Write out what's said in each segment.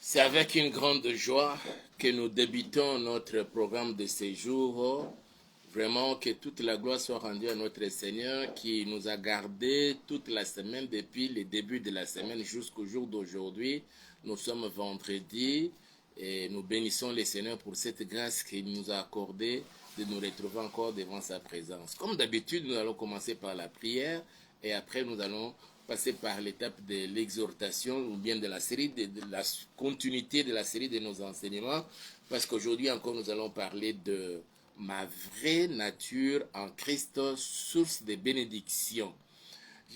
C'est avec une grande joie que nous débutons notre programme de séjour. Vraiment que toute la gloire soit rendue à notre Seigneur qui nous a gardés toute la semaine depuis le début de la semaine jusqu'au jour d'aujourd'hui. Nous sommes vendredi et nous bénissons le Seigneur pour cette grâce qu'il nous a accordée de nous retrouver encore devant sa présence. Comme d'habitude, nous allons commencer par la prière et après nous allons passer par l'étape de l'exhortation ou bien de la série, de la continuité de la série de nos enseignements, parce qu'aujourd'hui encore nous allons parler de ma vraie nature en Christ, source de bénédiction.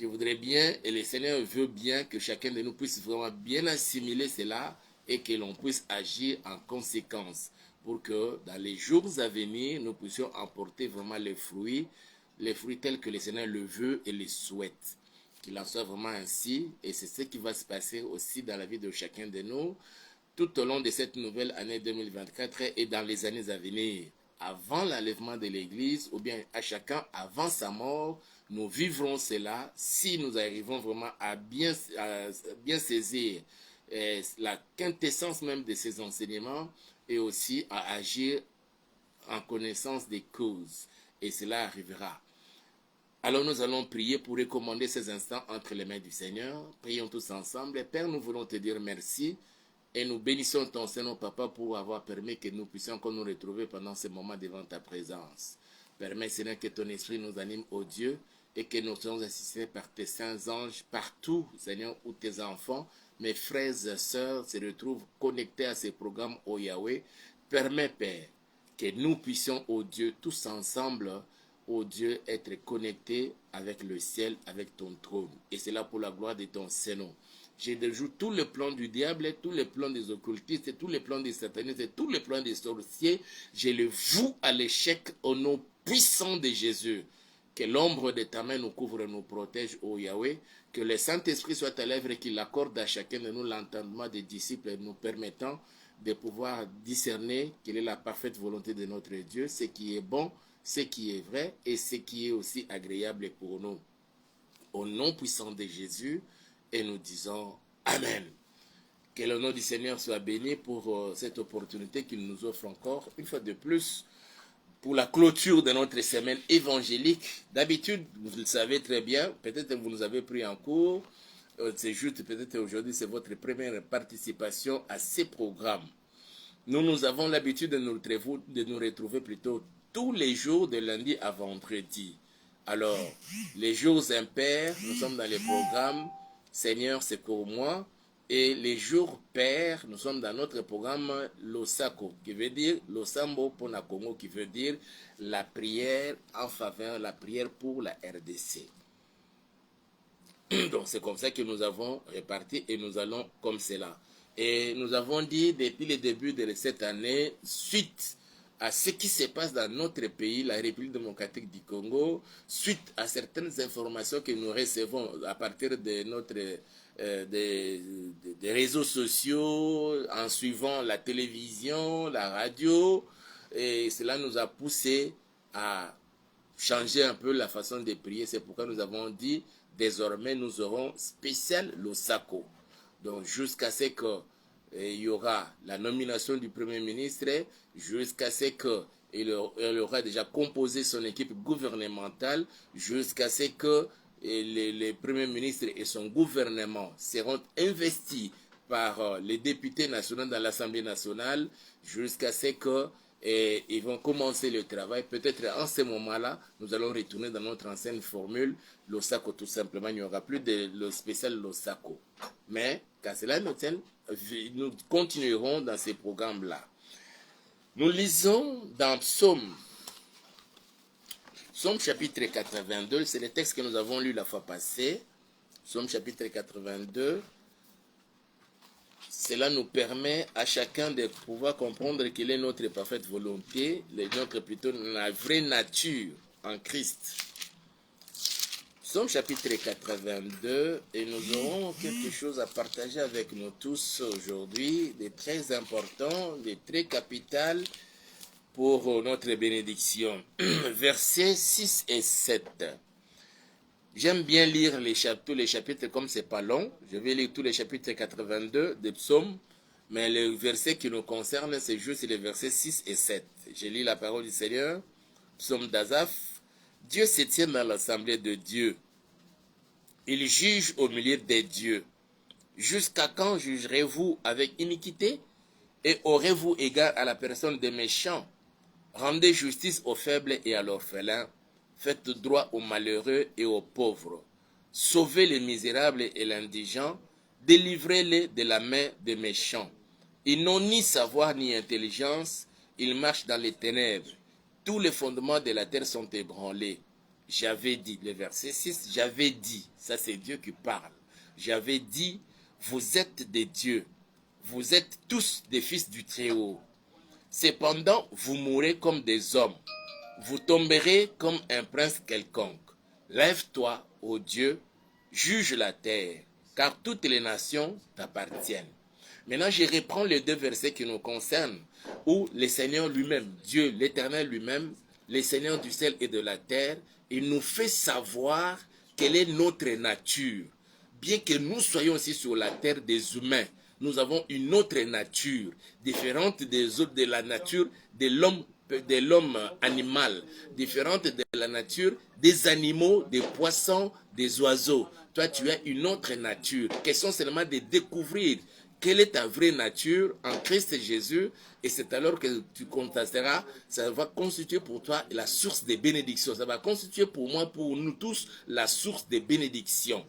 Je voudrais bien, et le Seigneur veut bien que chacun de nous puisse vraiment bien assimiler cela et que l'on puisse agir en conséquence pour que dans les jours à venir, nous puissions emporter vraiment les fruits tels que le Seigneur le veut et le souhaite. Qu'il en soit vraiment ainsi, et c'est ce qui va se passer aussi dans la vie de chacun de nous tout au long de cette nouvelle année 2024 et dans les années à venir. Avant l'enlèvement de l'Église, ou bien à chacun avant sa mort, nous vivrons cela si nous arrivons vraiment à bien saisir la quintessence même de ces enseignements et aussi à agir en connaissance des causes. Et cela arrivera. Alors nous allons prier pour recommander ces instants entre les mains du Seigneur. Prions tous ensemble. Père, nous voulons te dire merci et nous bénissons ton Seigneur, Papa, pour avoir permis que nous puissions encore nous retrouver pendant ce moment devant ta présence. Permets, Seigneur, que ton esprit nous anime, ô Dieu, et que nous soyons assistés par tes saints anges partout, Seigneur, où tes enfants, mes frères et sœurs, se retrouvent connectés à ces programmes, ô Yahweh. Permets, Père, que nous puissions, ô Dieu, tous ensemble, ô Dieu, être connectés avec le ciel, avec ton trône. Et c'est là pour la gloire de ton Seigneur. Je déjoue tous les plans du diable, tous les plans des occultistes, tous les plans des satanistes, tous les plans des sorciers. Je les voue à l'échec au nom puissant de Jésus. Que l'ombre de ta main nous couvre et nous protège, ô Yahweh. Que le Saint-Esprit soit à l'œuvre et qu'il accorde à chacun de nous l'entendement des disciples, nous permettant de pouvoir discerner quelle est la parfaite volonté de notre Dieu, ce qui est bon, ce qui est vrai et ce qui est aussi agréable pour nous. Au nom puissant de Jésus, et nous disons Amen. Que le nom du Seigneur soit béni pour cette opportunité qu'il nous offre encore, une fois de plus, pour la clôture de notre semaine évangélique. D'habitude, vous le savez très bien, peut-être vous nous avez pris en cours, c'est juste peut-être aujourd'hui, c'est votre première participation à ces programmes. Nous avons l'habitude de nous retrouver plutôt tous les jours de lundi à vendredi. Alors, les jours impairs, nous sommes dans les programmes Seigneur, c'est pour moi. Et les jours pairs, nous sommes dans notre programme Losako, qui veut dire Losambo Pona Congo, qui veut dire la prière en faveur, la prière pour la RDC. Donc c'est comme ça que nous avons réparti et nous allons comme cela. Et nous avons dit depuis le début de cette année, suite à ce qui se passe dans notre pays, la République démocratique du Congo, suite à certaines informations que nous recevons à partir de notre des réseaux sociaux, en suivant la télévision, la radio, et cela nous a poussé à changer un peu la façon de prier. C'est pourquoi nous avons dit désormais nous aurons spécial Losako. Donc jusqu'à ce que il y aura la nomination du Premier ministre, jusqu'à ce qu'il aura déjà composé son équipe gouvernementale, jusqu'à ce que le Premier ministre et son gouvernement seront investis par les députés nationaux dans l'Assemblée nationale, jusqu'à ce que ils vont commencer le travail. Peut-être en ce moment-là, nous allons retourner dans notre ancienne formule, Losako tout simplement. Il n'y aura plus de le spécial Losako. Mais, quand cela nous tient, nous continuerons dans ces programmes-là. Nous lisons dans Psaume chapitre 82, c'est le texte que nous avons lu la fois passée. Psaume chapitre 82. Cela nous permet à chacun de pouvoir comprendre quelle est notre parfaite volonté, plutôt la vraie nature en Christ. Psaume chapitre 82, et nous aurons quelque chose à partager avec nous tous aujourd'hui, de très important, de très capital pour notre bénédiction. Versets 6 et 7. J'aime bien lire tous les chapitres comme c'est pas long. Je vais lire tous les chapitres 82 des psaumes Mais le verset qui nous concerne, c'est juste les versets 6 et 7. Je lis la parole du Seigneur, psaume d'Azaph. Dieu se tient dans l'assemblée de Dieu. Il juge au milieu des dieux. Jusqu'à quand jugerez-vous avec iniquité et aurez-vous égard à la personne des méchants? Rendez justice aux faibles et à l'orphelin. Faites droit aux malheureux et aux pauvres. Sauvez les misérables et l'indigent. Délivrez-les de la main des méchants. Ils n'ont ni savoir ni intelligence. Ils marchent dans les ténèbres. Tous les fondements de la terre sont ébranlés. J'avais dit, le verset 6, j'avais dit, ça c'est Dieu qui parle. J'avais dit, vous êtes des dieux. Vous êtes tous des fils du Très-Haut. Cependant, vous mourrez comme des hommes. Vous tomberez comme un prince quelconque. Lève-toi, ô Dieu, juge la terre, car toutes les nations t'appartiennent. Maintenant, je reprends les deux versets qui nous concernent, où le Seigneur lui-même, Dieu, l'Éternel lui-même, le Seigneur du ciel et de la terre, il nous fait savoir quelle est notre nature. Bien que nous soyons ici sur la terre des humains, nous avons une autre nature, différente des autres, de la nature de l'homme animal, différente de la nature des animaux, des poissons, des oiseaux. Toi, tu as une autre nature. Question seulement de découvrir quelle est ta vraie nature en Christ Jésus, et c'est alors que tu constateras, ça va constituer pour toi la source des bénédictions. Ça va constituer pour moi, pour nous tous, la source des bénédictions.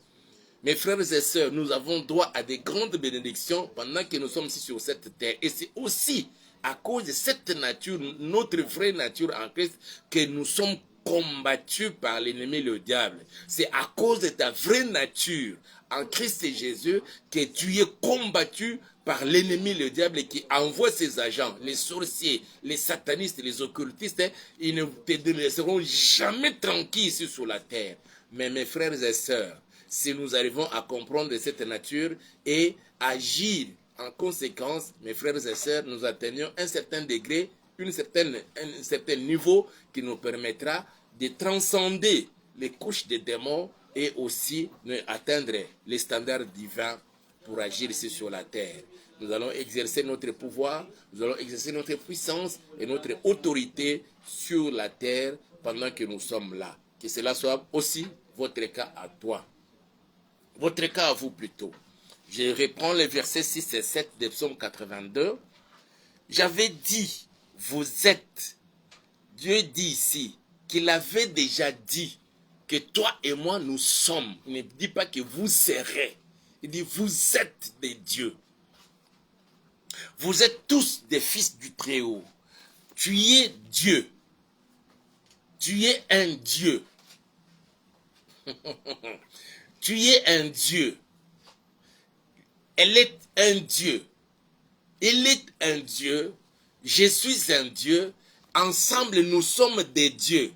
Mes frères et sœurs, nous avons droit à des grandes bénédictions pendant que nous sommes ici sur cette terre. Et c'est aussi à cause de cette nature, notre vraie nature en Christ, que nous sommes combattus par l'ennemi, le diable. C'est à cause de ta vraie nature en Christ et Jésus que tu es combattu par l'ennemi, le diable, qui envoie ses agents, les sorciers, les satanistes, les occultistes. Ils ne te laisseront jamais tranquille ici sur la terre. Mais mes frères et sœurs, si nous arrivons à comprendre cette nature et agir en conséquence, mes frères et sœurs, nous atteignons un certain degré, un certain niveau qui nous permettra de transcender les couches des démons et aussi atteindre les standards divins pour agir ici sur la terre. Nous allons exercer notre pouvoir, nous allons exercer notre puissance et notre autorité sur la terre pendant que nous sommes là. Que cela soit aussi votre cas à toi. Votre cas à vous plutôt. Je reprends les versets 6 et 7 de Psaume 82. J'avais dit, vous êtes. Dieu dit ici qu'il avait déjà dit que toi et moi nous sommes. Il ne dit pas que vous serez. Il dit vous êtes des dieux. Vous êtes tous des fils du Très-Haut. Tu es Dieu. Tu es un Dieu. Tu es un Dieu. Elle est un Dieu. Il est un Dieu. Je suis un Dieu. Ensemble, nous sommes des dieux.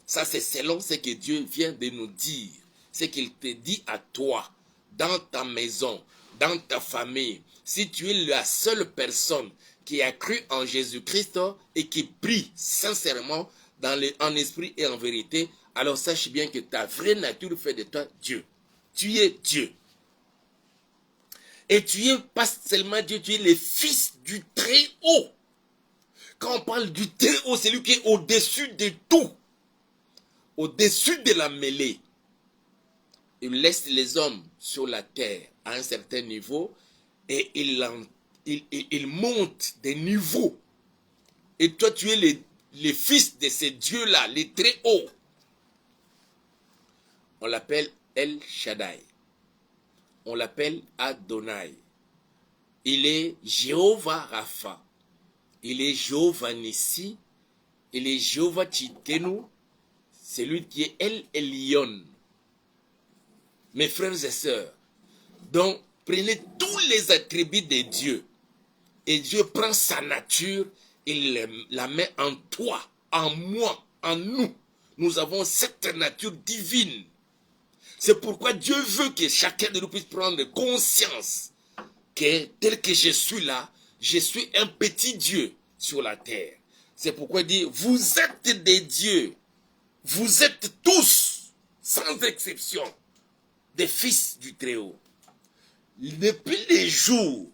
Ça, c'est selon ce que Dieu vient de nous dire. Ce qu'il te dit à toi, dans ta maison, dans ta famille. Si tu es la seule personne qui a cru en Jésus-Christ et qui prie sincèrement en esprit et en vérité, alors sache bien que ta vraie nature fait de toi Dieu. Tu es Dieu. Et tu es pas seulement Dieu, tu es le fils du Très-Haut. Quand on parle du Très-Haut, c'est lui qui est au-dessus de tout. Au-dessus de la mêlée. Il laisse les hommes sur la terre à un certain niveau et il monte des niveaux. Et toi, tu es le fils de ces dieux-là, les Très-Hauts. On l'appelle El Shaddai. On l'appelle Adonai. Il est Jéhovah Rapha. Il est Jéhovah Nissi. Il est Jéhovah Tsidkenu. C'est lui qui est El Elyon. Mes frères et sœurs, donc prenez tous les attributs de Dieu. Et Dieu prend sa nature et la met en toi, en moi, en nous. Nous avons cette nature divine. C'est pourquoi Dieu veut que chacun de nous puisse prendre conscience que tel que je suis là, je suis un petit Dieu sur la terre. C'est pourquoi il dit, vous êtes des dieux. Vous êtes tous, sans exception, des fils du Très-Haut. Depuis les jours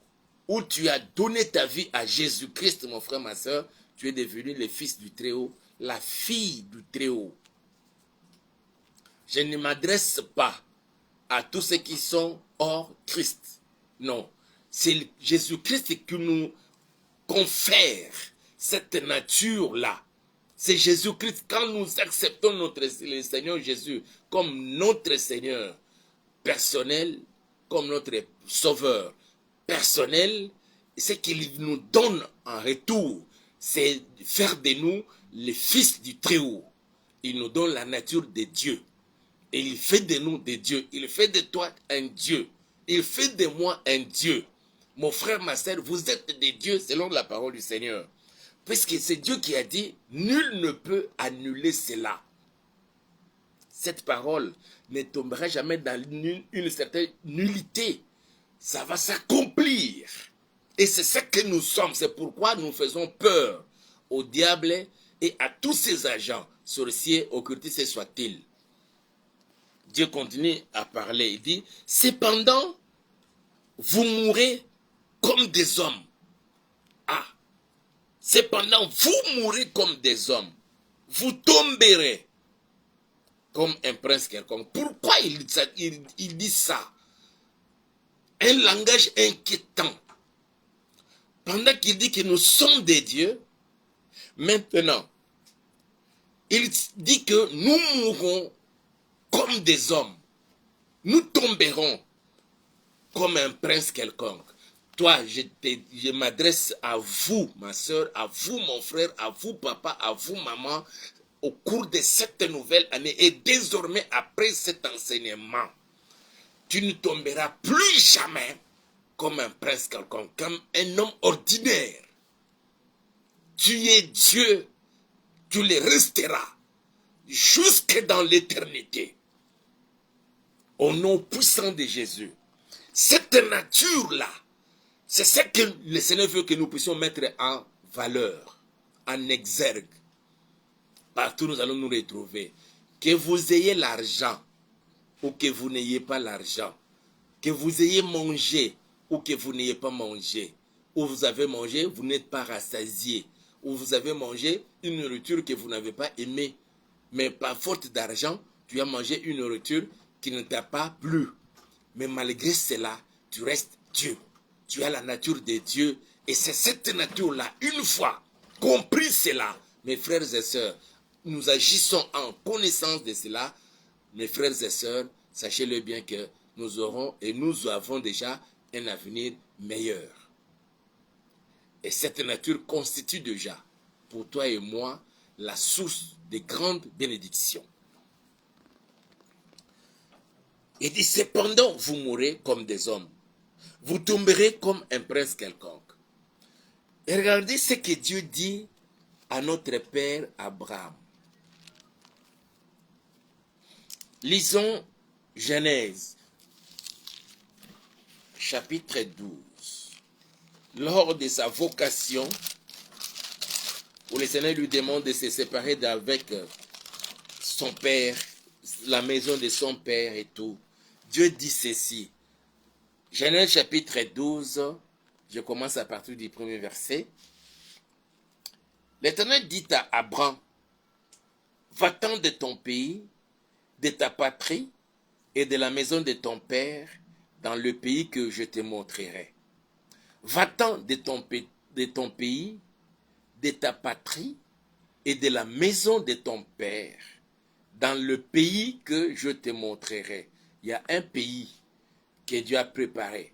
où tu as donné ta vie à Jésus-Christ, mon frère, ma soeur, tu es devenu le fils du Très-Haut, la fille du Très-Haut. Je ne m'adresse pas à tous ceux qui sont hors Christ. Non, c'est Jésus-Christ qui nous confère cette nature-là. C'est Jésus-Christ. Quand nous acceptons le Seigneur Jésus comme notre Seigneur personnel, comme notre Sauveur personnel, ce qu'il nous donne en retour, c'est faire de nous les fils du Très-Haut. Il nous donne la nature de Dieu. Et il fait de nous des dieux. Il fait de toi un Dieu. Il fait de moi un Dieu. Mon frère, ma sœur, vous êtes des dieux selon la parole du Seigneur. Puisque c'est Dieu qui a dit, nul ne peut annuler cela. Cette parole ne tombera jamais dans une certaine nullité. Ça va s'accomplir. Et c'est ce que nous sommes. C'est pourquoi nous faisons peur au diable et à tous ses agents, sorciers, occultistes soient-ils. Dieu continue à parler. Il dit, cependant, vous mourrez comme des hommes. Ah, cependant, vous mourrez comme des hommes. Vous tomberez comme un prince quelconque. Pourquoi il dit ça? Un langage inquiétant. Pendant qu'il dit que nous sommes des dieux, maintenant, il dit que nous mourrons comme des hommes. Nous tomberons comme un prince quelconque. Toi, je m'adresse à vous, ma soeur, à vous, mon frère, à vous, papa, à vous, maman, au cours de cette nouvelle année et désormais après cet enseignement. Tu ne tomberas plus jamais comme un prince quelconque, comme un homme ordinaire. Tu es Dieu, tu le resteras jusque dans l'éternité. Au nom puissant de Jésus. Cette nature-là, c'est ce que le Seigneur veut que nous puissions mettre en valeur, en exergue. Partout nous allons nous retrouver. Que vous ayez l'argent ou que vous n'ayez pas l'argent. Que vous ayez mangé ou que vous n'ayez pas mangé. Ou vous avez mangé, vous n'êtes pas rassasié. Ou vous avez mangé une nourriture que vous n'avez pas aimée. Mais par faute d'argent, tu as mangé une nourriture qui ne t'a pas plu. Mais malgré cela, tu restes Dieu. Tu as la nature de Dieu. Et c'est cette nature-là, une fois compris cela, mes frères et sœurs, nous agissons en connaissance de cela. Mes frères et sœurs, sachez-le bien que nous aurons et nous avons déjà un avenir meilleur. Et cette nature constitue déjà, pour toi et moi, la source de grandes bénédictions. Il dit, cependant, vous mourrez comme des hommes. Vous tomberez comme un prince quelconque. Et regardez ce que Dieu dit à notre père Abraham. Lisons Genèse, chapitre 12. Lors de sa vocation, où le Seigneur lui demande de se séparer d'avec son père, la maison de son père et tout, Dieu dit ceci. Genèse chapitre 12, je commence à partir du premier verset. L'Éternel dit à Abraham, va-t'en de ton pays, de ta patrie et de la maison de ton père dans le pays que je te montrerai. Va-t'en de ton pays, de ta patrie et de la maison de ton père dans le pays que je te montrerai. Il y a un pays que Dieu a préparé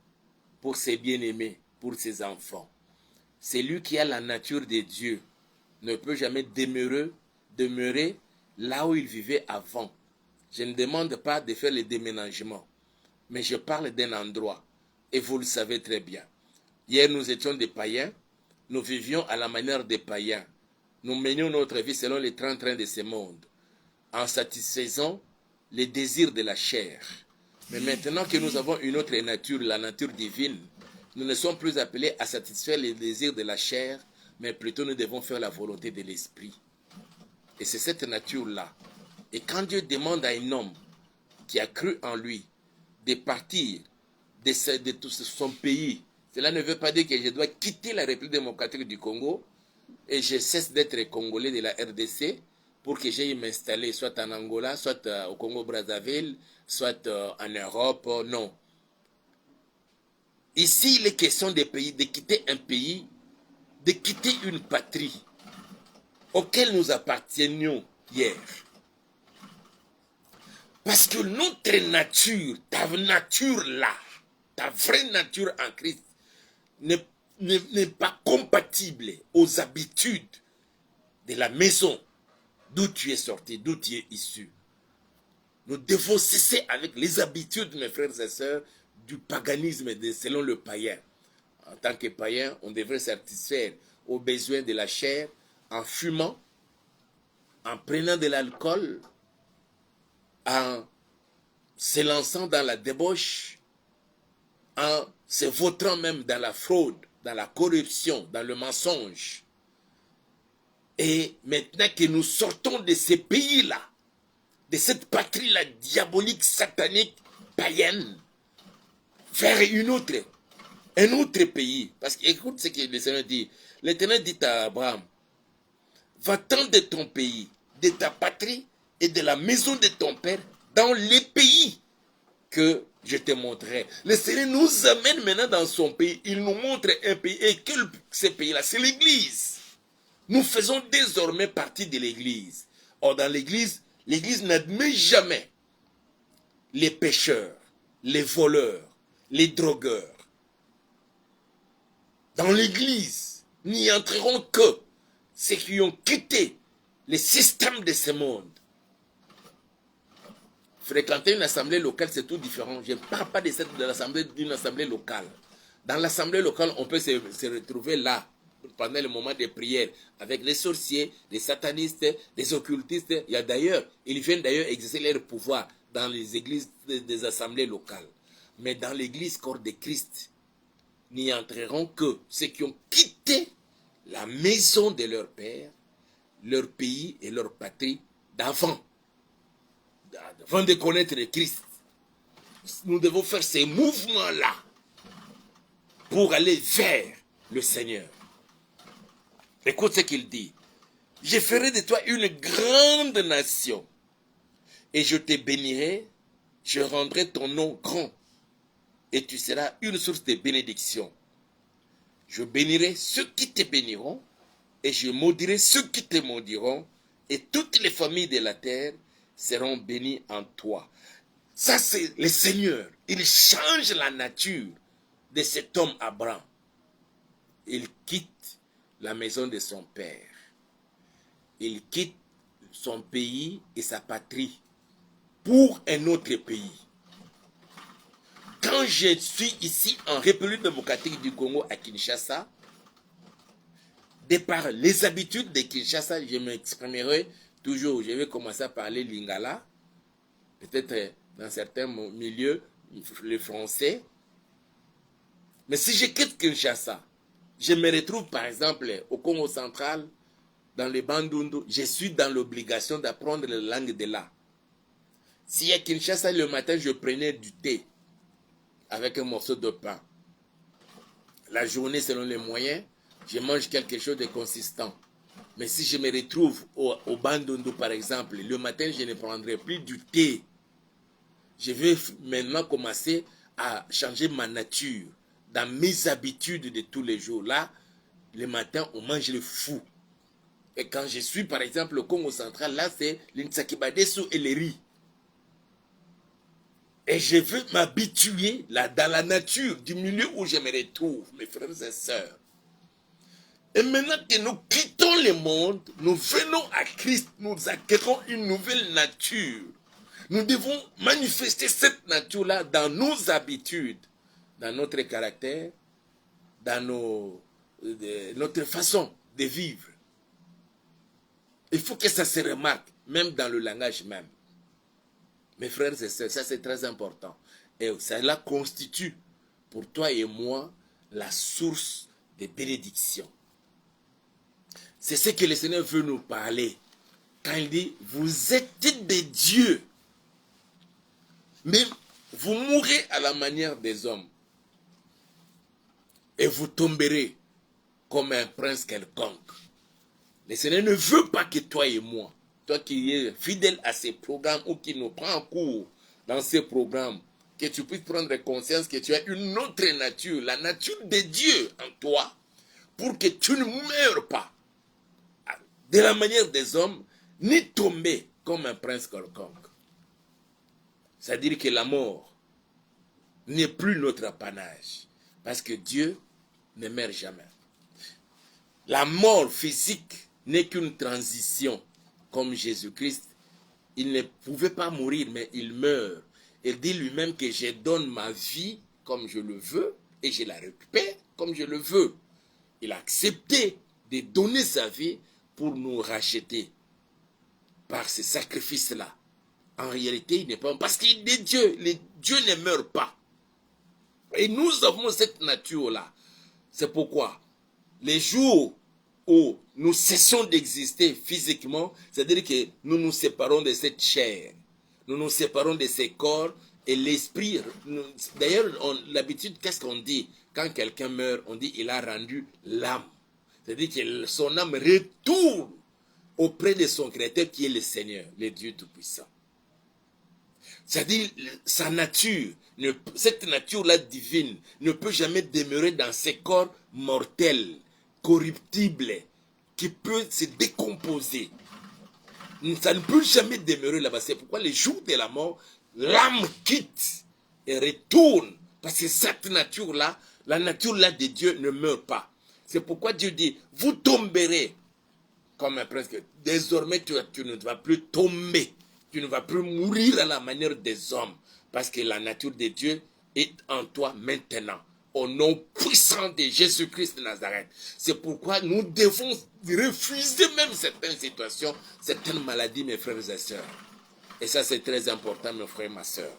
pour ses bien-aimés, pour ses enfants. Celui qui a la nature de Dieu ne peut jamais demeurer là où il vivait avant. Je ne demande pas de faire le déménagement, mais je parle d'un endroit, et vous le savez très bien. Hier, nous étions des païens, nous vivions à la manière des païens. Nous menions notre vie selon les trains de ce monde, en satisfaisant les désirs de la chair. Mais maintenant que nous avons une autre nature, la nature divine, nous ne sommes plus appelés à satisfaire les désirs de la chair, mais plutôt nous devons faire la volonté de l'esprit. Et c'est cette nature-là. Et quand Dieu demande à un homme qui a cru en lui de partir de tout son pays, Cela ne veut pas dire que je dois quitter la République démocratique du Congo et je cesse d'être Congolais de la RDC pour que j'aille m'installer soit en Angola, soit au Congo-Brazzaville, soit en Europe. Non. Ici, il est question de quitter un pays, de quitter une patrie auquel nous appartenions hier. Parce que notre nature, ta nature là, ta vraie nature en Christ, n'est pas compatible aux habitudes de la maison d'où tu es sorti, d'où tu es issu. Nous devons cesser avec les habitudes, mes frères et sœurs, du paganisme selon le païen. En tant que païen, on devrait satisfaire aux besoins de la chair en fumant, en prenant de l'alcool, en s'élançant dans la débauche, en se vautrant même dans la fraude, dans la corruption, dans le mensonge. Et maintenant que nous sortons de ces pays-là, de cette patrie-là diabolique, satanique, païenne, vers un autre pays. Parce que écoute ce que le Seigneur dit. L'Éternel dit à Abraham, va-t'en de ton pays, de ta patrie et de la maison de ton père dans les pays que je te montrerai. Le Seigneur nous amène maintenant dans son pays. Il nous montre un pays. Et quel ce pays-là? C'est l'Église. Nous faisons désormais partie de l'Église. Or, dans l'Église, l'Église n'admet jamais les pécheurs, les voleurs, les drogueurs. Dans l'Église, n'y entreront que ceux qui ont quitté le système de ce monde. Fréquenter une assemblée locale, c'est tout différent. Je ne parle pas d'une assemblée locale. Dans l'assemblée locale, on peut se retrouver là, pendant le moment de prière, avec les sorciers, les satanistes, les occultistes. Ils viennent d'ailleurs exercer leur pouvoir dans les églises des assemblées locales. Mais dans l'église corps de Christ, n'y entreront que ceux qui ont quitté la maison de leur père, leur pays et leur patrie d'avant de connaître le Christ. Nous devons faire ces mouvements-là pour aller vers le Seigneur. Écoute ce qu'il dit. Je ferai de toi une grande nation et je te bénirai, je rendrai ton nom grand et tu seras une source de bénédiction. Je bénirai ceux qui te béniront et je maudirai ceux qui te maudiront et toutes les familles de la terre seront bénies en toi. Ça, c'est le Seigneur. Il change la nature de cet homme Abraham. Il quitte la maison de son père. Il quitte son pays et sa patrie pour un autre pays. Quand je suis ici en République démocratique du Congo à Kinshasa, de par les habitudes de Kinshasa, je m'exprimerai toujours, je vais commencer à parler lingala, peut-être dans certains milieux, le français. Mais si je quitte Kinshasa, je me retrouve par exemple au Congo central, dans les Bandundu, je suis dans l'obligation d'apprendre la langue de là. Si à Kinshasa le matin, je prenais du thé avec un morceau de pain. La journée, selon les moyens, je mange quelque chose de consistant. Mais si je me retrouve au Bandundu, par exemple, le matin, je ne prendrai plus du thé. Je vais maintenant commencer à changer ma nature dans mes habitudes de tous les jours. Là, le matin, on mange le fou. Et quand je suis, par exemple, au Congo central, là, c'est l'insakibadesu et le riz. Et je veux m'habituer là, dans la nature du milieu où je me retrouve, mes frères et sœurs. Et maintenant que nous quittons le monde, nous venons à Christ, nous acquérons une nouvelle nature. Nous devons manifester cette nature-là dans nos habitudes, dans notre caractère, dans notre façon de vivre. Il faut que ça se remarque, même dans le langage même. Mes frères et sœurs, ça c'est très important. Et cela constitue pour toi et moi la source de bénédiction. C'est ce que le Seigneur veut nous parler. Quand il dit, vous êtes des dieux, mais vous mourrez à la manière des hommes. vous tomberez comme un prince quelconque. Le Seigneur ne veut pas que toi et moi, toi qui es fidèle à ces programmes ou qui nous prend en cours dans ces programmes, que tu puisses prendre conscience que tu as une autre nature, la nature de Dieu en toi, pour que tu ne meurs pas de la manière des hommes, ni tomber comme un prince quelconque. C'est-à-dire que la mort n'est plus notre apanage, parce que Dieu ne meurt jamais. La mort physique n'est qu'une transition, comme Jésus-Christ. Il ne pouvait pas mourir, mais il meurt. Il dit lui-même que je donne ma vie comme je le veux, et je la récupère comme je le veux. Il a accepté de donner sa vie pour nous racheter par ce sacrifice-là. En réalité, il n'est pas... Parce qu'il est Dieu. Dieu ne meurt pas. Et nous avons cette nature-là. C'est pourquoi les jours où nous cessons d'exister physiquement, c'est-à-dire que nous nous séparons de cette chair, nous nous séparons de ces corps et l'esprit. D'ailleurs, l'habitude, qu'est-ce qu'on dit? Quand quelqu'un meurt, on dit il a rendu l'âme. C'est-à-dire que son âme retourne auprès de son Créateur qui est le Seigneur, le Dieu Tout-Puissant. C'est-à-dire sa nature, cette nature-là divine ne peut jamais demeurer dans ces corps mortels, corruptibles, qui peut se décomposer. Ça ne peut jamais demeurer là-bas. C'est pourquoi les jours de la mort, l'âme quitte et retourne. Parce que cette nature-là, la nature-là de Dieu ne meurt pas. C'est pourquoi Dieu dit, vous tomberez comme un prince. Désormais, tu ne vas plus tomber. Tu ne vas plus mourir à la manière des hommes. Parce que la nature de Dieu est en toi maintenant. Au nom puissant de Jésus-Christ de Nazareth. C'est pourquoi nous devons refuser même certaines situations, certaines maladies, mes frères et sœurs. Et ça, c'est très important, mes frères et ma sœur.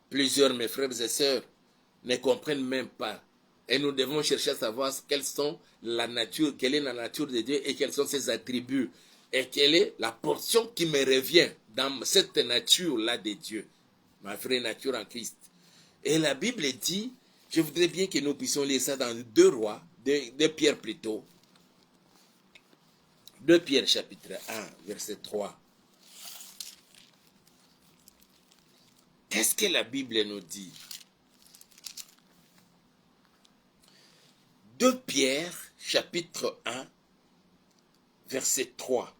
Plusieurs, mes frères et sœurs, ne comprennent même pas. Et nous devons chercher à savoir quelle est la nature de Dieu et quels sont ses attributs. Et quelle est la portion qui me revient dans cette nature-là de Dieu. Ma vraie nature en Christ. Et la Bible dit, je voudrais bien que nous puissions lire ça dans 2 Rois, 2 Pierre plutôt. 2 Pierre chapitre 1, verset 3. Qu'est-ce que la Bible nous dit? 2 Pierre chapitre 1, verset 3.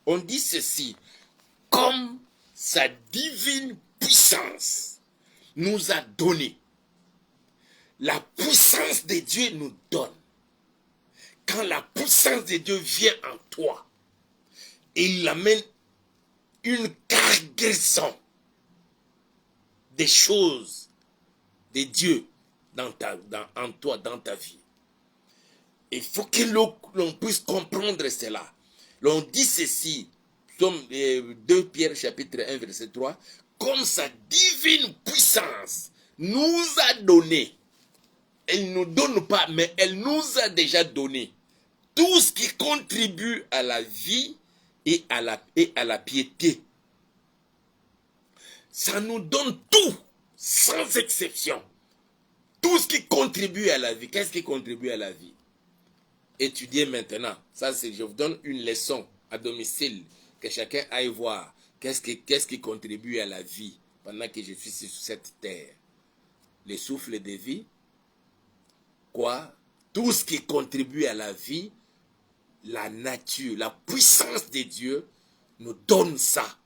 On dit ceci, comme sa divine puissance nous a donné. La puissance de Dieu nous donne. Quand la puissance de Dieu vient en toi, il amène une cargaison des choses de Dieu en toi, dans ta vie. Il faut que l'on puisse comprendre cela. L'on dit ceci, comme 2 Pierre chapitre 1 verset 3, comme sa divine puissance nous a donné. Elle ne nous donne pas, mais elle nous a déjà donné tout ce qui contribue à la vie et à la piété. Ça nous donne tout, sans exception. Tout ce qui contribue à la vie. Qu'est-ce qui contribue à la vie? Étudiez maintenant. Ça, je vous donne une leçon à domicile, que chacun aille voir. Qu'est-ce qui contribue à la vie pendant que je suis sur cette terre? Le souffle de vie. Quoi? Tout ce qui contribue à la vie, la nature, la puissance de Dieu nous donne ça.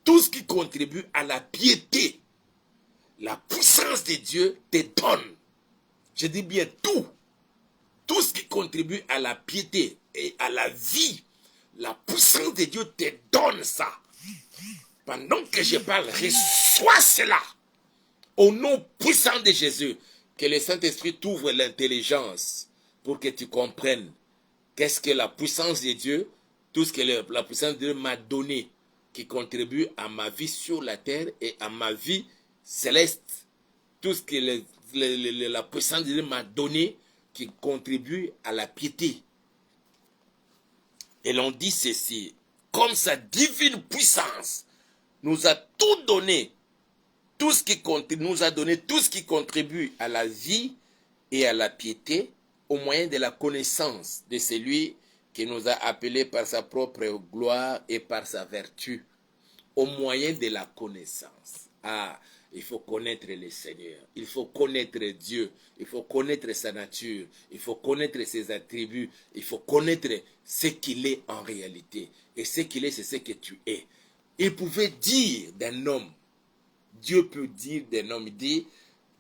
Tout ce qui contribue à la piété, la puissance de Dieu te donne. Je dis bien tout. Tout ce qui contribue à la piété et à la vie, la puissance de Dieu te donne ça. Pendant que je parle, reçois cela. Au nom puissant de Jésus, que le Saint-Esprit t'ouvre l'intelligence pour que tu comprennes qu'est-ce que la puissance de Dieu, tout ce que la puissance de Dieu m'a donné, qui contribue à ma vie sur la terre et à ma vie céleste. Tout ce que la puissance de Dieu m'a donné, qui contribue à la piété. Et l'on dit ceci, comme sa divine puissance nous a tout donné tout ce qui nous a donné tout ce qui contribue à la vie et à la piété au moyen de la connaissance de celui qui nous a appelés par sa propre gloire et par sa vertu, au moyen de la connaissance. Ah, il faut connaître le Seigneur, il faut connaître Dieu, il faut connaître sa nature, il faut connaître ses attributs, il faut connaître ce qu'il est en réalité. Et ce qu'il est, c'est ce que tu es. Il pouvait dire d'un homme, Dieu peut dire d'un homme, il dit,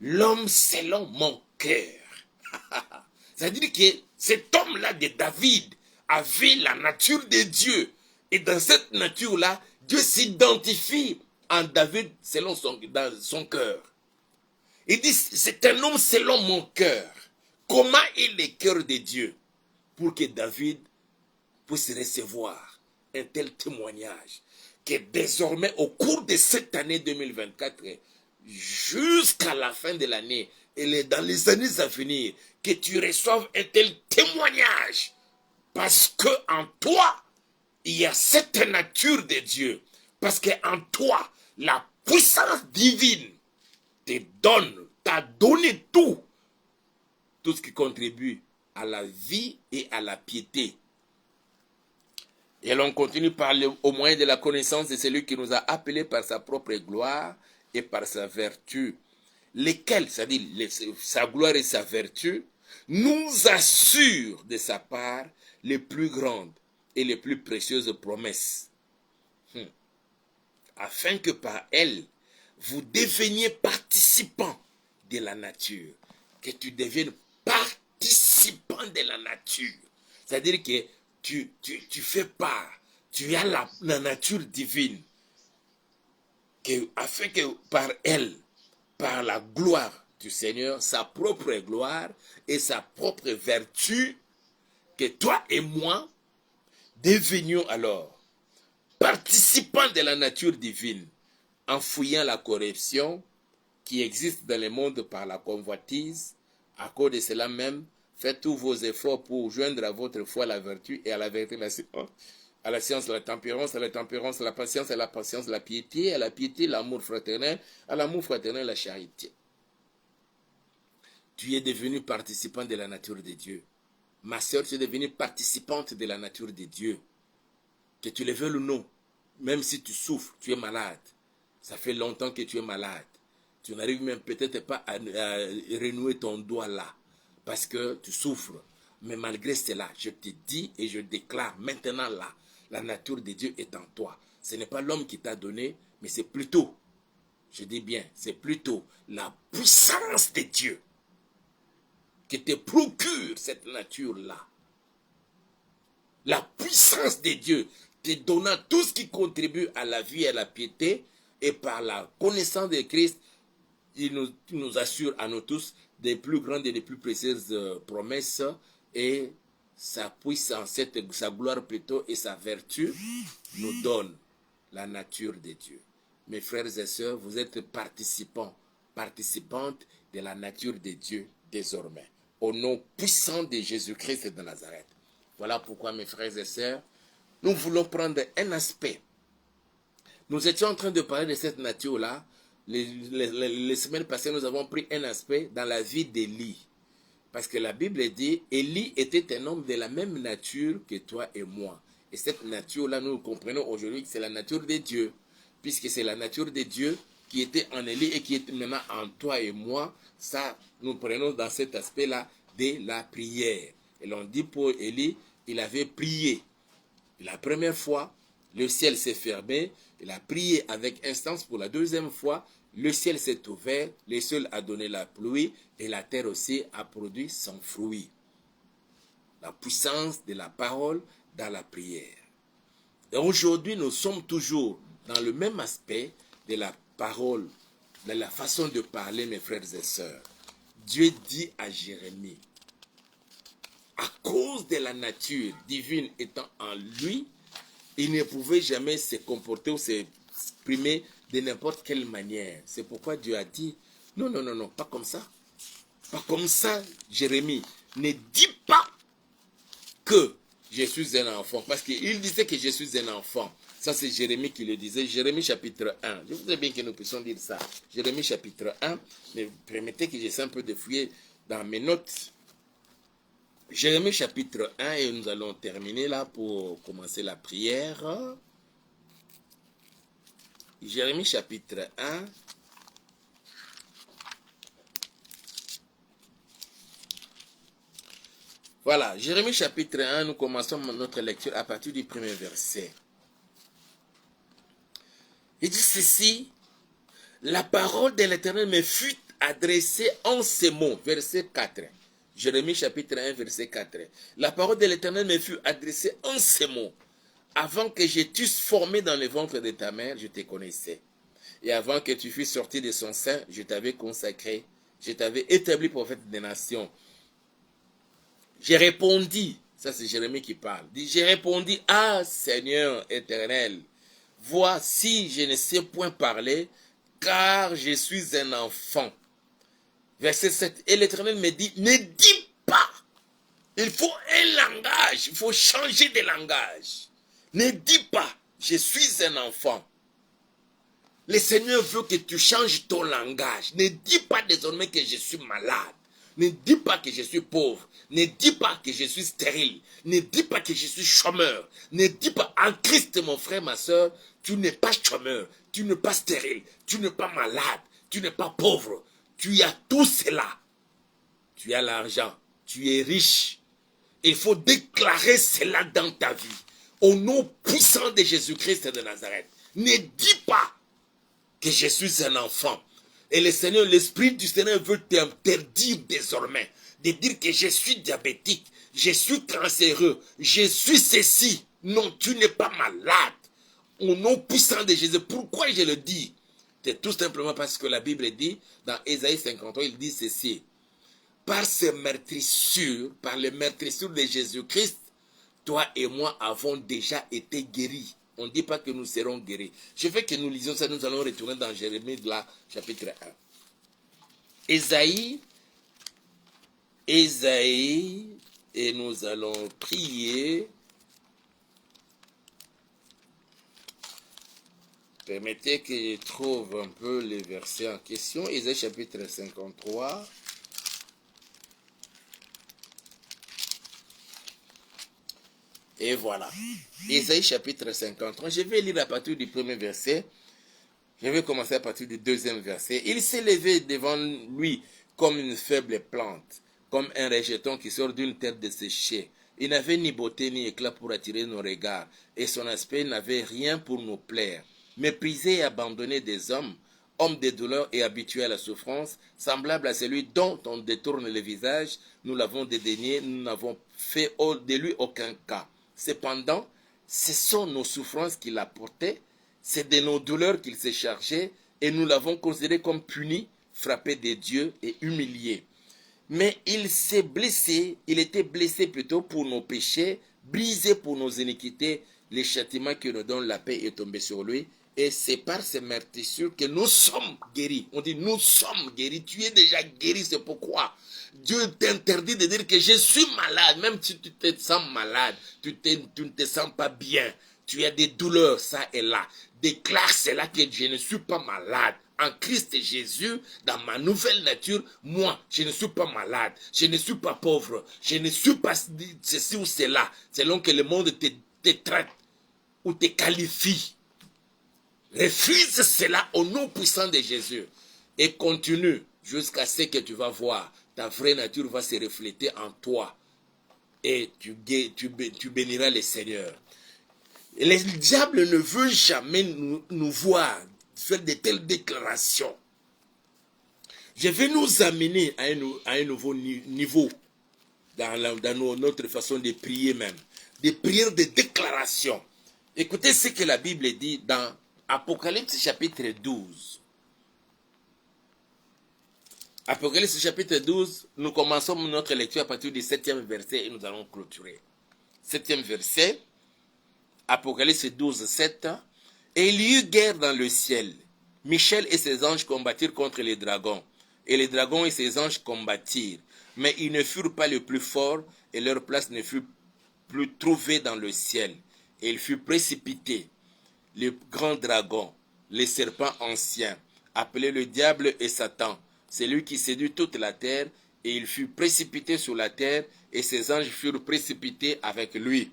l'homme selon mon cœur. C'est-à-dire que cet homme-là de David avait la nature de Dieu. Et dans cette nature-là, Dieu s'identifie en David selon dans son cœur. Il dit, c'est un homme selon mon cœur. Comment est le cœur de Dieu pour que David puisse recevoir un tel témoignage que désormais, au cours de cette année 2024, jusqu'à la fin de l'année, et dans les années à venir, que tu reçoives un tel témoignage. Parce que en toi, il y a cette nature de Dieu. Parce qu'en toi, la puissance divine t'a donné tout. Tout ce qui contribue à la vie et à la piété. Et l'on continue par au moyen de la connaissance de celui qui nous a appelés par sa propre gloire et par sa vertu. Lesquels, c'est-à-dire sa gloire et sa vertu, nous assurent de sa part les plus grandes et les plus précieuses promesses. Afin que par elles, vous deveniez participants de la nature. Que tu deviennes participant de la nature. C'est-à-dire que tu fais part, tu as la nature divine. Afin que par elle, par la gloire du Seigneur, sa propre gloire et sa propre vertu, que toi et moi devenions alors participants de la nature divine, en fouillant la corruption qui existe dans le monde par la convoitise. À cause de cela même, faites tous vos efforts pour joindre à votre foi la vertu, et à la vertu la science, à la science la tempérance, à la tempérance la patience, à la patience la piété, à la piété l'amour fraternel, à l'amour fraternel la charité. Tu es devenu participant de la nature de Dieu. Ma soeur, tu es devenue participante de la nature de Dieu. Que tu le veuilles ou non, même si tu souffres, tu es malade. Ça fait longtemps que tu es malade. Tu n'arrives même peut-être pas à renouer ton doigt là, parce que tu souffres. Mais malgré cela, je te dis et je déclare maintenant là, la nature de Dieu est en toi. Ce n'est pas l'homme qui t'a donné, mais c'est plutôt, je dis bien, c'est plutôt la puissance de Dieu qui te procure cette nature-là. La puissance de Dieu te donnant tout ce qui contribue à la vie et à la piété, et par la connaissance de Christ, il nous assure à nous tous des plus grandes et des plus précieuses promesses, et sa puissance, sa gloire plutôt, et sa vertu nous donnent la nature de Dieu. Mes frères et sœurs, vous êtes participantes de la nature de Dieu désormais. Au nom puissant de Jésus-Christ de Nazareth. Voilà pourquoi, mes frères et sœurs, nous voulons prendre un aspect. Nous étions en train de parler de cette nature-là. Les semaines passées, nous avons pris un aspect dans la vie d'Élie. Parce que la Bible dit, Élie était un homme de la même nature que toi et moi. Et cette nature-là, nous comprenons aujourd'hui que c'est la nature de Dieu. Puisque c'est la nature de Dieu qui était en Élie et qui est maintenant en toi et moi. Ça, nous prenons dans cet aspect-là de la prière. Et l'on dit pour Élie, il avait prié. La première fois, le ciel s'est fermé. Il a prié avec instance pour la deuxième fois. Le ciel s'est ouvert, le ciel a donné la pluie et la terre aussi a produit son fruit. La puissance de la parole dans la prière. Et aujourd'hui, nous sommes toujours dans le même aspect de la parole, de la façon de parler, mes frères et sœurs. Dieu dit à Jérémie, à cause de la nature divine étant en lui, il ne pouvait jamais se comporter ou s'exprimer de n'importe quelle manière. C'est pourquoi Dieu a dit, non, non, non, non, pas comme ça. Pas comme ça, Jérémie. Ne dis pas que je suis un enfant. Parce qu'il disait que je suis un enfant. Ça, c'est Jérémie qui le disait. Jérémie chapitre 1. Je voudrais bien que nous puissions dire ça. Jérémie chapitre 1. Mais permettez que j'essaie un peu de fouiller dans mes notes. Jérémie chapitre 1 et nous allons terminer là pour commencer la prière. Jérémie chapitre 1. Voilà, Jérémie chapitre 1, nous commençons notre lecture à partir du premier verset. Il dit ceci, la parole de l'Éternel me fut adressée en ces mots, verset 4. Jérémie chapitre 1, verset 4. La parole de l'Éternel me fut adressée en ces mots. Avant que je t'eusse formé dans le ventre de ta mère, je te connaissais. Et avant que tu fusses sorti de son sein, je t'avais consacré. Je t'avais établi prophète des nations. J'ai répondu, ça c'est Jérémie qui parle. J'ai répondu, ah Seigneur éternel, voici je ne sais point parler, car je suis un enfant. Verset 7. Et l'Éternel me dit, ne dis pas. Il faut un langage, il faut changer de langage. Ne dis pas, je suis un enfant. Le Seigneur veut que tu changes ton langage. Ne dis pas désormais que je suis malade. Ne dis pas que je suis pauvre. Ne dis pas que je suis stérile. Ne dis pas que je suis chômeur. Ne dis pas, en Christ, mon frère, ma soeur, tu n'es pas chômeur. Tu n'es pas stérile. Tu n'es pas malade. Tu n'es pas pauvre. Tu as tout cela. Tu as l'argent. Tu es riche. Il faut déclarer cela dans ta vie. Au nom puissant de Jésus-Christ de Nazareth. Ne dis pas que je suis un enfant. Et le Seigneur, l'Esprit du Seigneur veut t'interdire désormais de dire que je suis diabétique, je suis cancéreux, je suis ceci. Non, tu n'es pas malade. Au nom puissant de Jésus. Pourquoi je le dis? C'est tout simplement parce que la Bible dit, dans Ésaïe 53, il dit ceci. Par ces meurtrissures, par les meurtrissures de Jésus-Christ, toi et moi avons déjà été guéris. On ne dit pas que nous serons guéris. Je veux que nous lisions ça, nous allons retourner dans Jérémie de la chapitre 1. Ésaïe, et nous allons prier. Permettez que je trouve un peu les versets en question. Ésaïe chapitre 53. Et voilà. Ésaïe chapitre 53. Je vais lire à partir du premier verset. Je vais commencer à partir du deuxième verset. Il s'est levé devant lui comme une faible plante, comme un rejeton qui sort d'une terre desséchée. Il n'avait ni beauté ni éclat pour attirer nos regards, et son aspect n'avait rien pour nous plaire. Méprisé et abandonné des hommes, homme de douleur et habitué à la souffrance, semblable à celui dont on détourne le visage, nous l'avons dédaigné, nous n'avons fait de lui aucun cas. Cependant, ce sont nos souffrances qu'il a portées, c'est de nos douleurs qu'il s'est chargé, et nous l'avons considéré comme puni, frappé de Dieu et humilié. Mais il s'est blessé, il était blessé plutôt pour nos péchés, brisé pour nos iniquités, le châtiment qui nous donne la paix est tombé sur lui, et c'est par ces meurtrissures que nous sommes guéris. On dit nous sommes guéris, tu es déjà guéri, c'est pourquoi Dieu t'interdit de dire que je suis malade, même si tu te sens malade, tu ne te sens pas bien, tu as des douleurs, ça et là. Déclare cela que je ne suis pas malade. En Christ Jésus, dans ma nouvelle nature, moi, je ne suis pas malade, je ne suis pas pauvre, je ne suis pas ceci ou cela, selon que le monde te traite ou te qualifie. Refuse cela au nom puissant de Jésus et continue jusqu'à ce que tu vas voir. Ta vraie nature va se refléter en toi et tu béniras le Seigneur. Le diable ne veut jamais nous voir faire de telles déclarations. Je vais nous amener à un nouveau niveau dans notre façon de prier même. Des prières de déclaration. Écoutez ce que la Bible dit dans Apocalypse chapitre 12. Apocalypse chapitre 12, nous commençons notre lecture à partir du 7e verset et nous allons clôturer. 7e verset, Apocalypse 12, 7. Et il y eut guerre dans le ciel. Michel et ses anges combattirent contre les dragons. Et les dragons et ses anges combattirent. Mais ils ne furent pas les plus forts et leur place ne fut plus trouvée dans le ciel. Et ils furent précipités. le grand dragon, le serpent ancien, appelé le diable et Satan. C'est lui qui séduit toute la terre, et il fut précipité sur la terre, et ses anges furent précipités avec lui.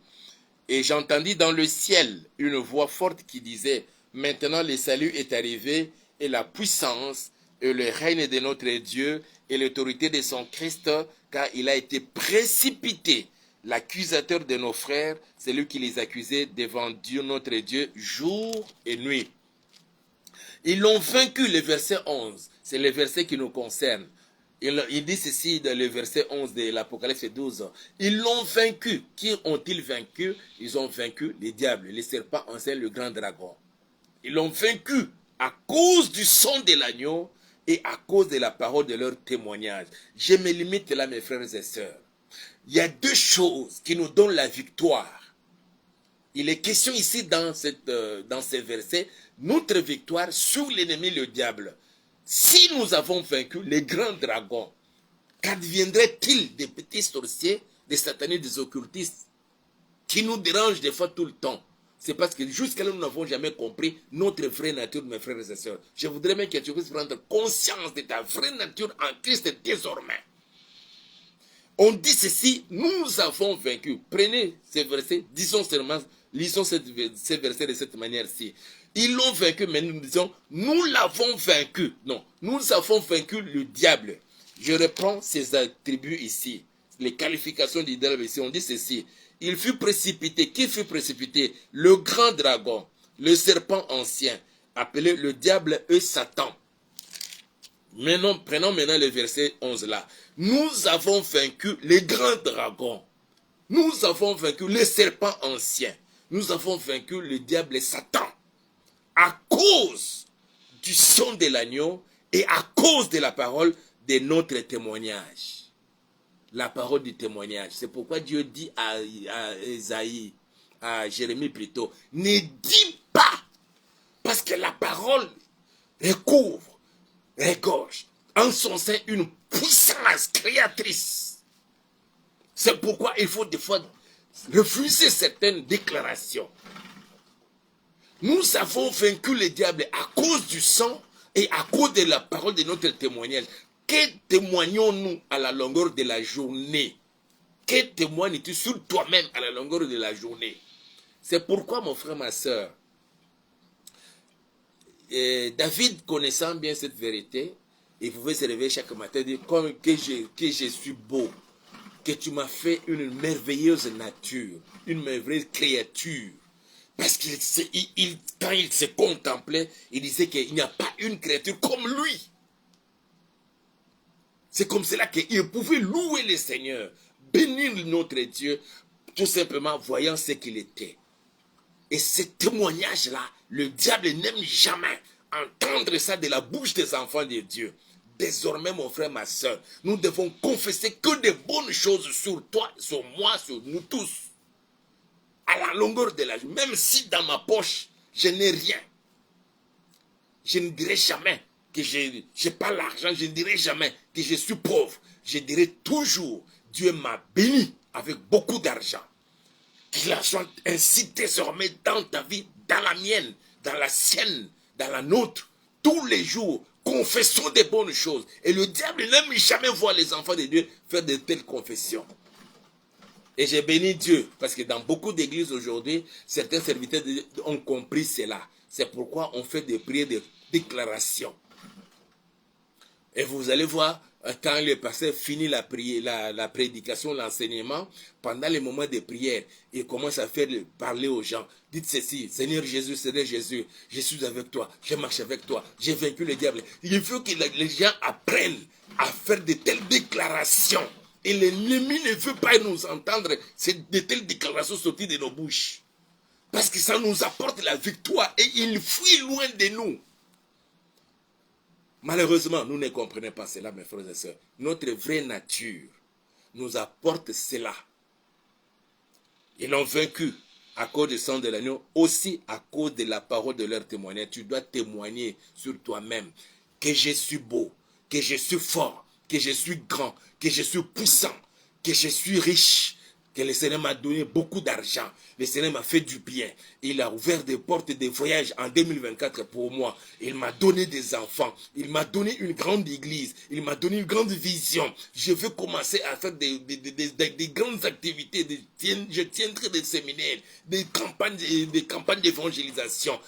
Et j'entendis dans le ciel une voix forte qui disait, maintenant le salut est arrivé, et la puissance, et le règne de notre Dieu, et l'autorité de son Christ, car il a été précipité. L'accusateur de nos frères, c'est lui qui les accusait devant Dieu, notre Dieu, jour et nuit. Ils l'ont vaincu, le verset 11. C'est le verset qui nous concerne. Il dit ceci dans le verset 11 de l'Apocalypse 12. Ils l'ont vaincu. Qui ont-ils vaincu? Ils ont vaincu les diables, les serpents anciens, le grand dragon. Ils l'ont vaincu à cause du sang de l'agneau et à cause de la parole de leur témoignage. Je me limite là, mes frères et sœurs. Il y a deux choses qui nous donnent la victoire. Il est question ici dans ces versets, notre victoire sur l'ennemi, le diable. Si nous avons vaincu les grands dragons, qu'adviendrait-il des petits sorciers, des satanistes, des occultistes qui nous dérangent des fois tout le temps? C'est parce que jusqu'à là, nous n'avons jamais compris notre vraie nature, mes frères et sœurs. Je voudrais même que tu puisses prendre conscience de ta vraie nature en Christ désormais. On dit ceci, nous avons vaincu. Prenez ces versets, disons seulement, lisons ces versets de cette manière-ci. Ils l'ont vaincu, mais nous disons, nous l'avons vaincu. Non, nous avons vaincu le diable. Je reprends ces attributs ici, les qualifications du diable ici. On dit ceci, il fut précipité. Qui fut précipité? Le grand dragon, le serpent ancien, appelé le diable et Satan. Prenons maintenant le verset 11 là. Nous avons vaincu les grands dragons. Nous avons vaincu les serpents anciens. Nous avons vaincu le diable et Satan. À cause du sang de l'agneau et à cause de la parole de notre témoignage. La parole du témoignage. C'est pourquoi Dieu dit à Esaïe, à Jérémie plutôt, ne dis pas, parce que la parole recouvre, regorge en son sein une puissance créatrice. C'est pourquoi il faut des fois refuser certaines déclarations. Nous avons vaincu le diable à cause du sang et à cause de la parole de notre témoignage. Que témoignons-nous à la longueur de la journée? Que témoignes-tu sur toi-même à la longueur de la journée? C'est pourquoi, mon frère, ma soeur, David, connaissant bien cette vérité, il pouvait se réveiller chaque matin et dire que je suis beau, que tu m'as fait une merveilleuse nature, une merveilleuse créature. Parce qu'il quand il se contemplait, il disait qu'il n'y a pas une créature comme lui. C'est comme cela qu'il pouvait louer le Seigneur, bénir notre Dieu, tout simplement voyant ce qu'il était. Et ce témoignage-là, le diable n'aime jamais entendre ça de la bouche des enfants de Dieu. Désormais, mon frère, ma soeur, nous devons confesser que de bonnes choses sur toi, sur moi, sur nous tous. À la longueur de la journée, même si dans ma poche, je n'ai rien. Je ne dirai jamais que je n'ai pas l'argent, je ne dirai jamais que je suis pauvre. Je dirai toujours, Dieu m'a béni avec beaucoup d'argent. Qu'il en soit ainsi désormais dans ta vie, dans la mienne, dans la sienne, dans la nôtre, tous les jours. Confessons des bonnes choses. Et le diable n'aime jamais voir les enfants de Dieu faire de telles confessions. Et j'ai béni Dieu, parce que dans beaucoup d'églises aujourd'hui, certains serviteurs de Dieu ont compris cela. C'est pourquoi on fait des prières de déclaration. Et vous allez voir, quand le pasteur finit la prédication, l'enseignement, pendant les moments de prière, il commence à parler aux gens. Dites ceci, Seigneur Jésus, je suis avec toi, je marche avec toi, j'ai vaincu le diable. Il faut que les gens apprennent à faire de telles déclarations. Et l'ennemi ne veut pas nous entendre de telles déclarations sorties de nos bouches. Parce que ça nous apporte la victoire et il fuit loin de nous. Malheureusement, nous ne comprenons pas cela, mes frères et sœurs. Notre vraie nature nous apporte cela. Ils l'ont vaincu à cause du sang de l'agneau, aussi à cause de la parole de leur témoignage. Tu dois témoigner sur toi-même que je suis beau, que je suis fort, que je suis grand, que je suis puissant, que je suis riche. que le Seigneur m'a donné beaucoup d'argent. Le Seigneur m'a fait du bien. Il a ouvert des portes de voyage en 2024 pour moi. Il m'a donné des enfants. Il m'a donné une grande église. Il m'a donné une grande vision. Je veux commencer à faire des grandes activités. Je tiendrai des séminaires, des campagnes d'évangélisation.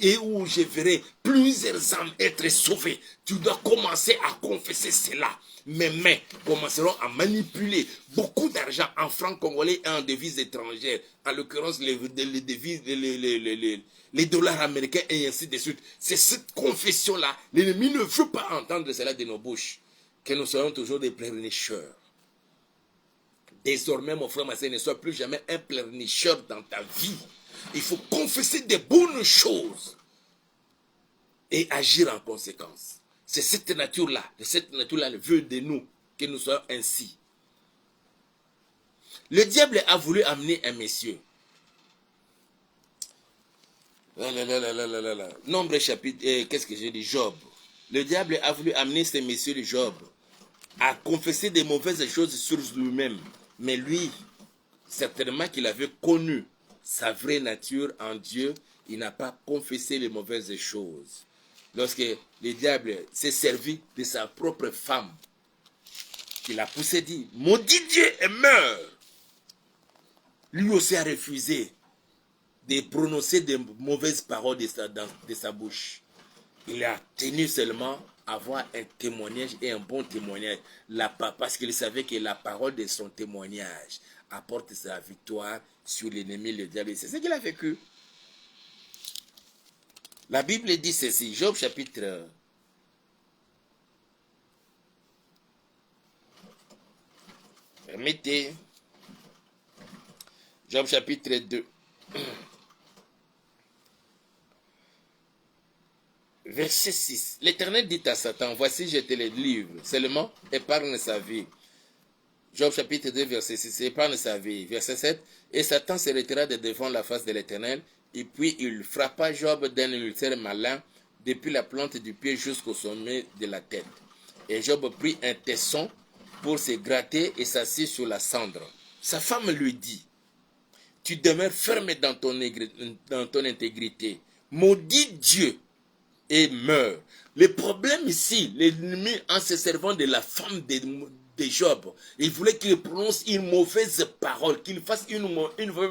Et où je verrai plusieurs âmes être sauvées. Tu dois commencer à confesser cela. Mes mains commenceront à manipuler beaucoup d'argent en francs congolais et en devises étrangères. En l'occurrence, les devises, les dollars américains et ainsi de suite. C'est cette confession-là. L'ennemi ne veut pas entendre cela de nos bouches. Que nous soyons toujours des pleurnicheurs. Désormais, mon frère, ma sœur, ne sois plus jamais un pleurnicheur dans ta vie. Il faut confesser des bonnes choses et agir en conséquence. C'est cette nature-là le veut de nous, que nous soyons ainsi. Le diable a voulu amener un monsieur. Nombre chapitre, qu'est-ce que j'ai dit? Job. Le diable a voulu amener ce monsieur de Job à confesser des mauvaises choses sur lui-même. Mais lui, certainement qu'il avait connu sa vraie nature en Dieu, il n'a pas confessé les mauvaises choses. Lorsque le diable s'est servi de sa propre femme, il a poussé, dit, maudit Dieu et meurt. Lui aussi a refusé de prononcer de mauvaises paroles de sa bouche. Il a tenu seulement à avoir un témoignage et un bon témoignage. Parce qu'il savait que la parole de son témoignage apporte sa victoire sur l'ennemi, le diable. C'est ce qu'il a vécu. La Bible dit ceci, Job chapitre 2. Verset 6. L'Éternel dit à Satan, voici je te le livre, seulement épargne sa vie. Job chapitre 2, verset 6, épargne sa vie. Verset 7, et Satan se retira de devant la face de l'Éternel, et puis il frappa Job d'un ulcère malin, depuis la plante du pied jusqu'au sommet de la tête. Et Job prit un tesson pour se gratter et s'assit sur la cendre. Sa femme lui dit, tu demeures ferme dans ton intégrité. Maudit Dieu et meurs. Le problème ici, l'ennemi, en se servant de la femme de Job, il voulait qu'il prononce une mauvaise parole, qu'il fasse une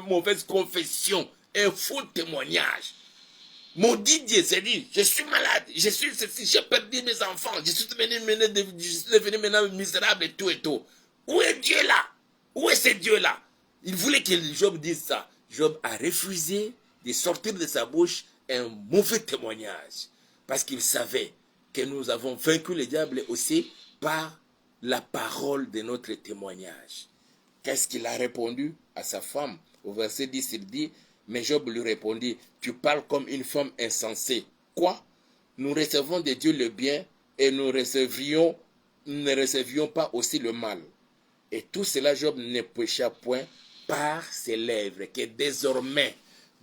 mauvaise confession, un faux témoignage. Maudit Dieu, c'est dit, je suis malade, je suis ceci, j'ai perdu mes enfants, je suis devenu maintenant misérable et tout et tout. Où est Dieu là? Où est ce Dieu là? Il voulait que Job dise ça. Job a refusé de sortir de sa bouche un mauvais témoignage. Parce qu'il savait que nous avons vaincu le diable aussi par la parole de notre témoignage. Qu'est-ce qu'il a répondu à sa femme? Au verset 10, il dit, mais Job lui répondit, tu parles comme une femme insensée. Quoi? Nous recevons de Dieu le bien et nous ne recevions pas aussi le mal. Et tout cela, Job ne pécha point par ses lèvres. Que désormais,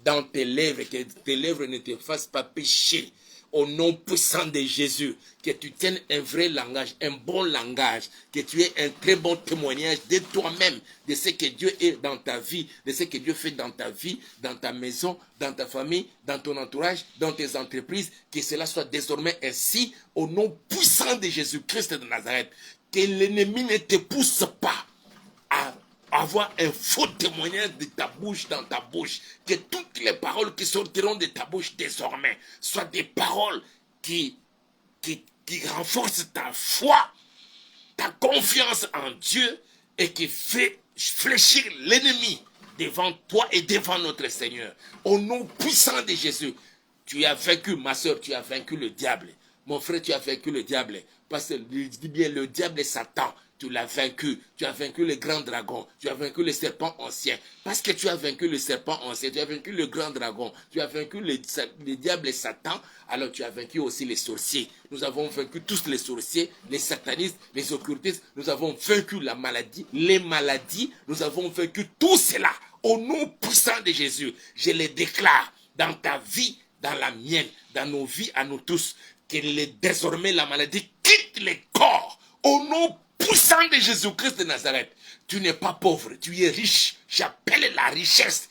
dans tes lèvres, que tes lèvres ne te fassent pas pécher. Au nom puissant de Jésus, que tu tiennes un vrai langage, un bon langage, que tu aies un très bon témoignage de toi-même, de ce que Dieu est dans ta vie, de ce que Dieu fait dans ta vie, dans ta maison, dans ta famille, dans ton entourage, dans tes entreprises, que cela soit désormais ainsi, au nom puissant de Jésus-Christ de Nazareth, que l'ennemi ne te pousse pas à avoir un faux témoignage de ta bouche dans ta bouche. Que toutes les paroles qui sortiront de ta bouche désormais soient des paroles qui renforcent ta foi, ta confiance en Dieu et qui fait fléchir l'ennemi devant toi et devant notre Seigneur. Au nom puissant de Jésus, tu as vaincu, ma soeur, tu as vaincu le diable. Mon frère, tu as vaincu le diable. Parce que je dis bien, le diable est Satan. Tu l'as vaincu. Tu as vaincu le grand dragon. Tu as vaincu le serpent ancien. Parce que tu as vaincu le serpent ancien, tu as vaincu le grand dragon. Tu as vaincu le diable et Satan. Alors tu as vaincu aussi les sorciers. Nous avons vaincu tous les sorciers, les satanistes, les occultistes. Nous avons vaincu la maladie, les maladies. Nous avons vaincu tout cela. Au nom puissant de Jésus, je les déclare dans ta vie, dans la mienne, dans nos vies à nous tous, que désormais la maladie quitte les corps. Au nom puissant de Jésus-Christ de Nazareth, tu n'es pas pauvre, tu es riche. J'appelle la richesse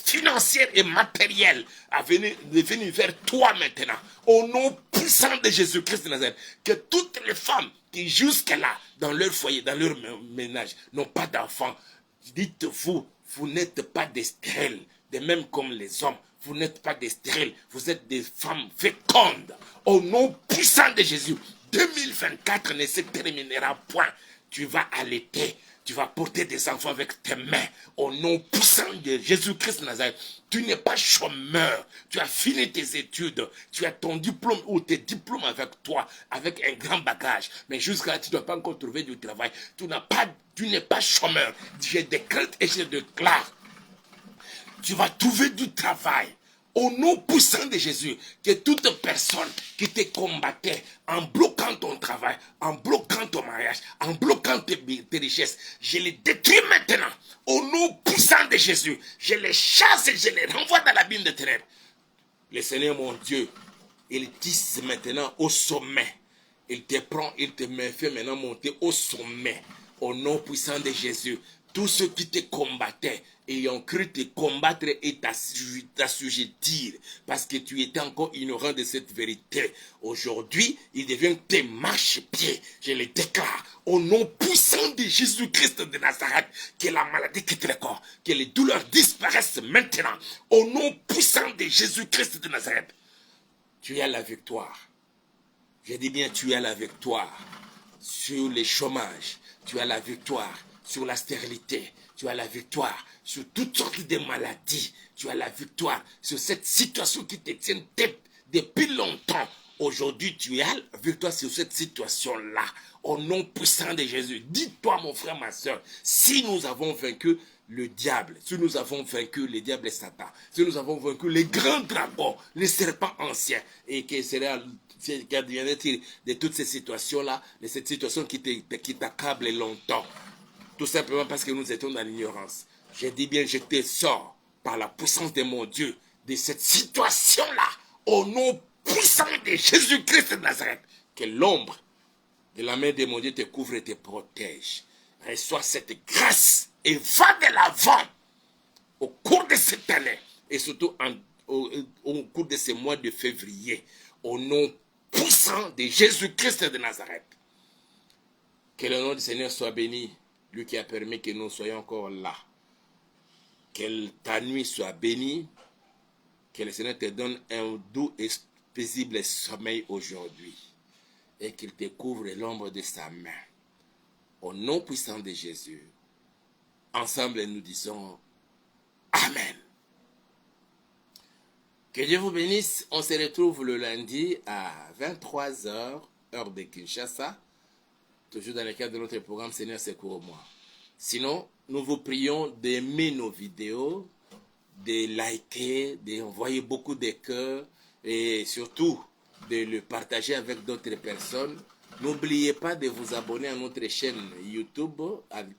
financière et matérielle de venir vers toi maintenant. Au nom puissant de Jésus-Christ de Nazareth, que toutes les femmes qui jusque-là, dans leur foyer, dans leur ménage, n'ont pas d'enfants, dites-vous, vous n'êtes pas des stériles, de même comme les hommes. Vous n'êtes pas des stériles, vous êtes des femmes fécondes. Au nom puissant de Jésus, 2024 ne se terminera point. Tu vas allaiter, tu vas porter des enfants avec tes mains. Au nom puissant de Jésus-Christ de Nazareth, tu n'es pas chômeur. Tu as fini tes études, tu as ton diplôme ou tes diplômes avec toi, avec un grand bagage. Mais jusqu'à là, tu ne dois pas encore trouver du travail. Tu n'es pas chômeur. Je décrète et je déclare. Tu vas trouver du travail. Au nom puissant de Jésus, que toute personne qui te combattait en bloquant ton travail, en bloquant ton mariage, en bloquant tes richesses, je les détruis maintenant. Au nom puissant de Jésus, je les chasse et je les renvoie dans l'abîme des ténèbres. Le Seigneur mon Dieu, il tisse maintenant au sommet. Il te prend, il te fait maintenant monter au sommet. Au nom puissant de Jésus, tous ceux qui te combattaient, ayant cru te combattre et t'assujettir, parce que tu étais encore ignorant de cette vérité. Aujourd'hui, ils deviennent tes marchepieds. Je les déclare, au nom puissant de Jésus-Christ de Nazareth, que la maladie quitte le corps, que les douleurs disparaissent maintenant. Au nom puissant de Jésus-Christ de Nazareth, tu as la victoire. Je dis bien, tu as la victoire sur les chômages, tu as la victoire sur la stérilité, tu as la victoire sur toutes sortes de maladies, tu as la victoire sur cette situation qui te tient tête depuis longtemps. Aujourd'hui, tu as la victoire sur cette situation-là. Au nom puissant de Jésus, dis-toi mon frère, ma soeur, si nous avons vaincu le diable, si nous avons vaincu le diable et Satan, si nous avons vaincu les grands dragons, les serpents anciens, et que sera de toutes ces situations-là, de cette situation qui t'accable longtemps, tout simplement parce que nous étions dans l'ignorance. Je dis bien, je te sors par la puissance de mon Dieu de cette situation-là, au nom puissant de Jésus-Christ de Nazareth, que l'ombre de la main de mon Dieu te couvre et te protège. Reçois cette grâce et va de l'avant au cours de cette année et surtout au cours de ce mois de février, au nom puissant de Jésus-Christ de Nazareth. Que le nom du Seigneur soit béni, lui qui a permis que nous soyons encore là. Que ta nuit soit bénie, que le Seigneur te donne un doux et paisible sommeil aujourd'hui et qu'il te couvre l'ombre de sa main. Au nom puissant de Jésus, ensemble nous disons Amen. Que Dieu vous bénisse. On se retrouve le lundi à 23h, heure de Kinshasa, toujours dans le cadre de notre programme Seigneur secours-moi. Sinon, nous vous prions d'aimer nos vidéos, de liker, d'envoyer beaucoup de cœurs et surtout de le partager avec d'autres personnes. N'oubliez pas de vous abonner à notre chaîne YouTube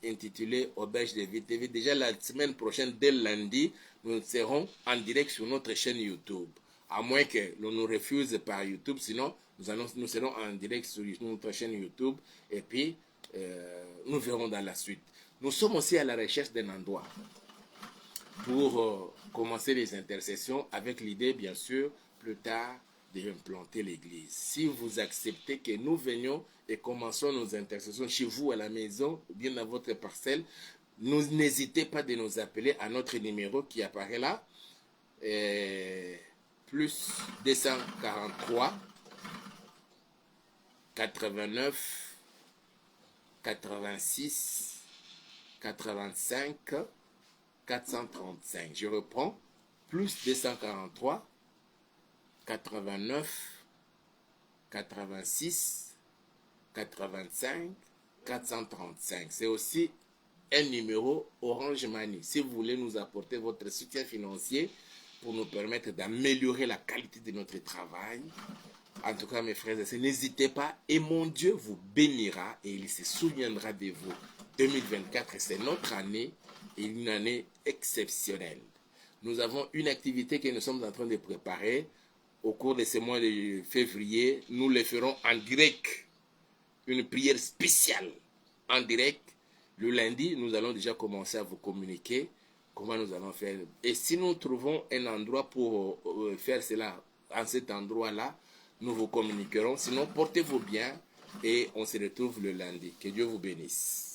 intitulée Auberge de Vie TV. Déjà la semaine prochaine, dès lundi, nous serons en direct sur notre chaîne YouTube. À moins que l'on nous refuse par YouTube, sinon nous serons en direct sur notre chaîne YouTube et puis nous verrons dans la suite. Nous sommes aussi à la recherche d'un endroit pour commencer les intercessions avec l'idée, bien sûr, plus tard, d'implanter l'église. Si vous acceptez que nous venions et commençons nos intercessions chez vous à la maison ou bien dans votre parcelle, n'hésitez pas de nous appeler à notre numéro qui apparaît là, plus 243 89 86 85 435. Je reprends, plus 243 89 86 85 435. C'est aussi un numéro Orange Money. Si vous voulez nous apporter votre soutien financier pour nous permettre d'améliorer la qualité de notre travail, en tout cas mes frères et sœurs, n'hésitez pas et mon Dieu vous bénira et il se souviendra de vous. 2024, c'est notre année et une année exceptionnelle. Nous avons une activité que nous sommes en train de préparer. Au cours de ce mois de février, nous le ferons en direct. Une prière spéciale en direct. Le lundi, nous allons déjà commencer à vous communiquer comment nous allons faire. Et si nous trouvons un endroit pour faire cela, en cet endroit-là, nous vous communiquerons. Sinon, portez-vous bien et on se retrouve le lundi. Que Dieu vous bénisse.